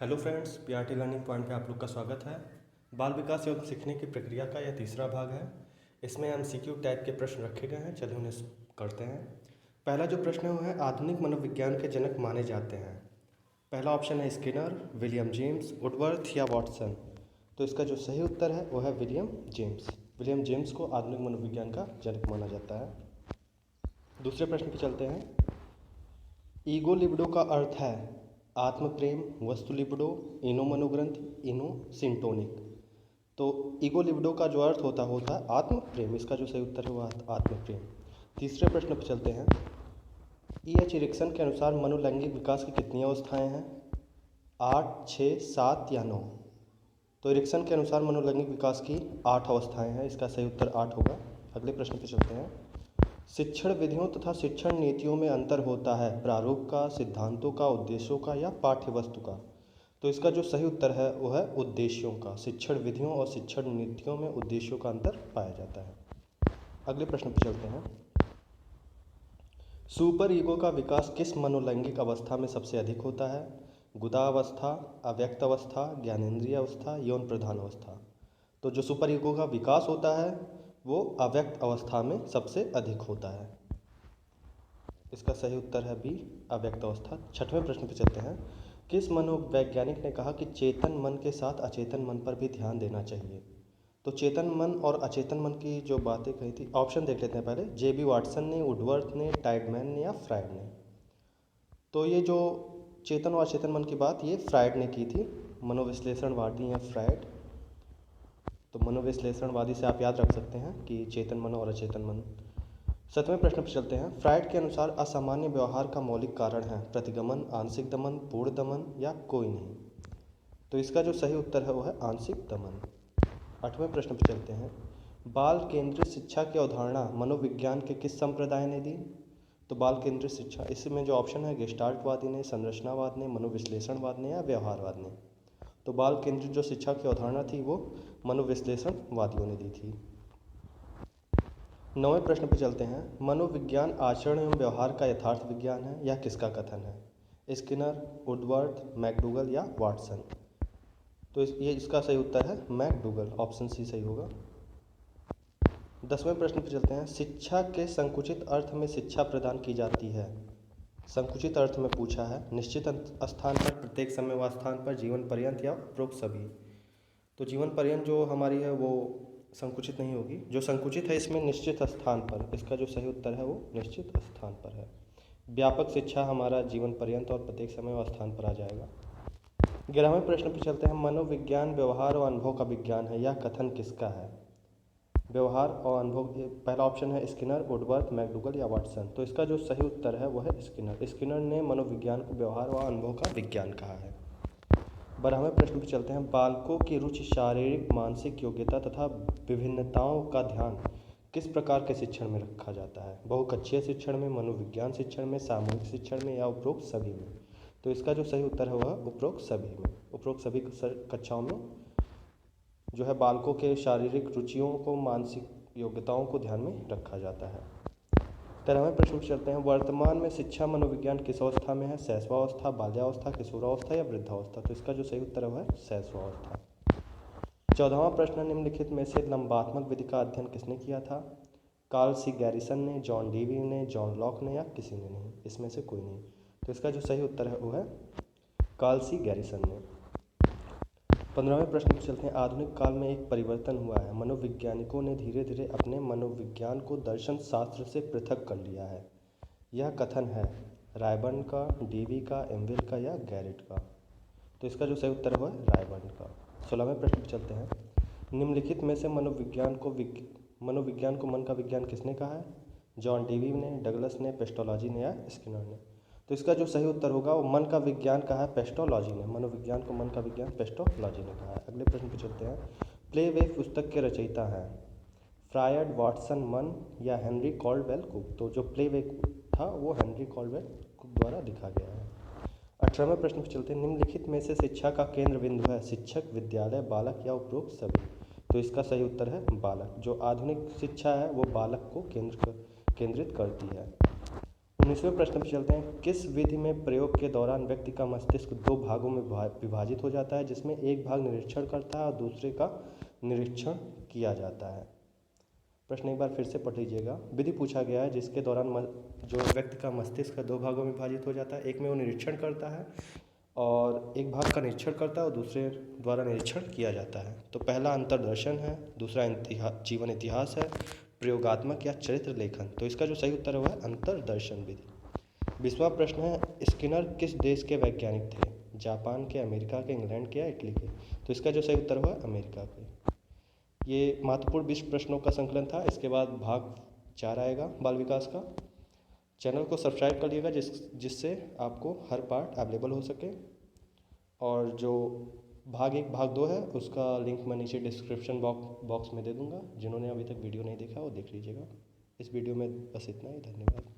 Hello friends, PRT learning point पे आप लोग का स्वागत है। बाल विकास एवं सीखने की प्रक्रिया का यह तीसरा भाग है। इसमें एमसीक्यू टाइप के प्रश्न रखे गए हैं। चलिए उन्हें करते हैं। पहला जो प्रश्न है वो है आधुनिक मनोविज्ञान के जनक माने जाते हैं। पहला ऑप्शन है स्किनर, विलियम जेम्स, वुडवर्थ या वॉटसन। तो इसका जो सही उत्तर है वो है विलियम जेम्स। विलियम जेम्स को आधुनिक मनोविज्ञान का जनक माना जाता है। दूसरे प्रश्न पे चलते हैं। ईगो लिबिडो का अर्थ है आत्म प्रेम, वस्तु लिबिडो, इनो मनोग्रंथि, इनो सिंटोनिक। तो ईगो लिबिडो का जो अर्थ होता है आत्म प्रेम। इसका जो सही उत्तर है वो आत्म प्रेम। तीसरे प्रश्न पर चलते हैं। एच इरिक्सन के अनुसार मनोलैंगिक विकास की कितनी अवस्थाएं हैं? 8, 6, 7 या 9। तो इरिक्सन के अनुसार मनोलैंगिक विकास की 8 अवस्थाएं हैं। इसका सही उत्तर 8 होगा। अगले प्रश्न पर चलते हैं। शिक्षण विधियों तथा शिक्षण नीतियों में अंतर होता है प्रारूप का, सिद्धांतों का, उद्देश्यों का या पाठ्य वस्तु का। तो इसका जो सही उत्तर है वो है उद्देश्यों का। शिक्षण विधियों और शिक्षण नीतियों में उद्देश्यों का अंतर पाया जाता है। अगले प्रश्न पर चलते हैं। सुपर ईगो का विकास किस मनोलैंगिक अवस्था में सबसे अधिक होता है? गुदावस्था, अव्यक्त अवस्था, ज्ञानेंद्रिय अवस्था, यौन प्रधान अवस्था। तो जो सुपर ईगो का विकास होता है वो अव्यक्त अवस्था में सबसे अधिक होता है। इसका सही उत्तर है बी, अव्यक्त अवस्था। छठवें प्रश्न पे चलते हैं। किस मनोवैज्ञानिक ने कहा कि चेतन मन के साथ अचेतन मन पर भी ध्यान देना चाहिए? तो चेतन मन और अचेतन मन की जो बातें कही थी, ऑप्शन देख लेते हैं पहले। जेबी वाटसन ने, वुडवर्थ ने, टाइडमैन ने या फ्रायड ने। तो ये जो चेतन और अचेतन मन की बात ये फ्रायड ने की थी। मनोविश्लेषणवादी हैं फ्रायड। तो मनोविश्लेषणवादी से आप याद रख सकते हैं कि चेतन मन और अचेतन मन। 7वें प्रश्न पर चलते हैं। फ्रायड के अनुसार असामान्य व्यवहार का मौलिक कारण है प्रतिगमन, आंशिक दमन, पूर्ण दमन या कोई नहीं। तो इसका जो सही उत्तर है वो है आंशिक दमन। 8वें प्रश्न पर चलते हैं। बाल केंद्रित शिक्षा की अवधारणा मनोविज्ञान के किस संप्रदाय ने दी? तो बाल केंद्रित शिक्षा, इसमें जो ऑप्शन है गेस्टाल्टवादी ने, संरचनावाद ने, मनोविश्लेषणवाद ने या व्यवहारवाद ने। तो बाल केंद्रित जो शिक्षा की अवधारणा थी वो मनोविश्लेषणवादियों ने दी थी। 9वें प्रश्न पर चलते हैं। मनोविज्ञान आचरण एवं व्यवहार का यथार्थ विज्ञान है या किसका कथन है? स्किनर, वुडवर्थ, मैकडूगल या वाटसन। तो इसका सही उत्तर है मैकडूगल। ऑप्शन सी सही होगा। 10वें प्रश्न पर चलते हैं। शिक्षा के संकुचित अर्थ में शिक्षा प्रदान की जाती है। संकुचित अर्थ में पूछा है निश्चित स्थान पर, प्रत्येक समय व स्थान पर, जीवन पर्यंत या उपरोक्त सभी। तो जीवन पर्यंत जो हमारी है वो संकुचित नहीं होगी। जो संकुचित है इसमें निश्चित स्थान पर। इसका जो सही उत्तर है वो निश्चित स्थान पर है। व्यापक शिक्षा हमारा जीवन पर्यंत और प्रत्येक समय व स्थान पर आ जाएगा। 11वें प्रश्न पर चलते हैं। मनोविज्ञान व्यवहार और अनुभव का विज्ञान है, यह कथन किसका है? व्यवहार और अनुभव, पहला ऑप्शन है स्किनर, वुडवर्थ, मैकडूगल या वाटसन। तो इसका जो सही उत्तर है वो है स्किनर। स्किनर ने मनोविज्ञान को व्यवहार और अनुभव का विज्ञान कहा है। 12वें प्रश्न पर चलते हैं। बालकों की रुचि, शारीरिक, मानसिक योग्यता तथा विभिन्नताओं का ध्यान किस प्रकार के शिक्षण में रखा जाता है? बहुकक्षीय शिक्षण में, मनोविज्ञान शिक्षण में, सामूहिक शिक्षण में या उपरोक्त सभी में। तो इसका जो सही उत्तर है वह उपरोक्त सभी में। उपरोक्त सभी कक्षाओं में जो है बालकों के शारीरिक रुचियों को, मानसिक योग्यताओं को ध्यान में रखा जाता है। 13वें प्रश्न पर चलते हैं। वर्तमान में शिक्षा मनोविज्ञान किस अवस्था में है? शैशवावस्था, बाल्यावस्था, किशोरावस्था या वृद्धावस्था। तो इसका जो सही उत्तर है शैशवावस्था। 14वां प्रश्न। निम्नलिखित में से लंबात्मक विधि का अध्ययन किसने किया था? कार्ल सी गैरिसन ने, जॉन डीवी ने, जॉन लॉक ने या किसी ने नहीं। इसमें से कोई नहीं। तो इसका जो सही उत्तर है वो है कार्ल सी गैरिसन ने। 15वें प्रश्न पर चलते हैं। आधुनिक काल में एक परिवर्तन हुआ है। मनोवैज्ञानिकों ने धीरे धीरे अपने मनोविज्ञान को दर्शन शास्त्र से पृथक कर लिया है। यह कथन है रायबर्न का, डीवी का, एम्विल का या गैरेट का। तो इसका जो सही उत्तर है रायबर्न का। 16वें प्रश्न पर चलते हैं। निम्नलिखित में से मनोविज्ञान को मन का विज्ञान किसने कहा है? जॉन डीवी ने, डगलस ने, पेस्टोलॉजी ने या स्किनर ने। तो इसका जो सही उत्तर होगा वो मन का विज्ञान कहा है पेस्टोलॉजी ने। मनोविज्ञान को मन का विज्ञान पेस्टोलॉजी ने कहा है। अगले प्रश्न पर चलते हैं। प्ले वे पुस्तक के रचयिता हैं फ्रायड, वाटसन, मन या हेनरी कॉल्डवेल कुक। तो जो प्ले वे था वो हेनरी कॉल्डवेल कुक द्वारा लिखा गया है। 18वें प्रश्न पर चलते हैं। निम्नलिखित में से शिक्षा का केंद्र बिंदु है शिक्षक, विद्यालय, बालक या उपरोक्त सभी। तो इसका सही उत्तर है बालक। जो आधुनिक शिक्षा है वो बालक को केंद्रित करती है। 19वें प्रश्न पर चलते हैं। किस विधि में प्रयोग के दौरान व्यक्ति का मस्तिष्क दो भागों में विभाजित हो जाता है, जिसमें एक भाग निरीक्षण करता है और दूसरे का निरीक्षण किया जाता है? प्रश्न एक बार फिर से पढ़ लीजिएगा। विधि पूछा गया है जिसके दौरान जो व्यक्ति का मस्तिष्क दो भागों में विभाजित हो जाता है, एक में वो निरीक्षण करता है और एक भाग का निरीक्षण करता है और दूसरे द्वारा निरीक्षण किया जाता है। तो पहला अंतर्दर्शन है, दूसरा जीवन इतिहास है, प्रयोगात्मक या चरित्र लेखन। तो इसका जो सही उत्तर है वह है अंतर्दर्शन विधि। 20वां प्रश्न है, स्किनर किस देश के वैज्ञानिक थे? जापान के, अमेरिका के, इंग्लैंड के या इटली के? तो इसका जो सही उत्तर हुआ अमेरिका के। ये महत्वपूर्ण 20 प्रश्नों का संकलन था। इसके बाद भाग 4 आएगा बाल विकास का। चैनल को सब्सक्राइब कर लीजिएगा जिससे आपको हर पार्ट अवेलेबल हो सके। और जो भाग 1 भाग 2 है उसका लिंक मैं नीचे डिस्क्रिप्शन बॉक्स में दे दूँगा। जिन्होंने अभी तक वीडियो नहीं देखा वो देख लीजिएगा। इस वीडियो में बस इतना ही। धन्यवाद।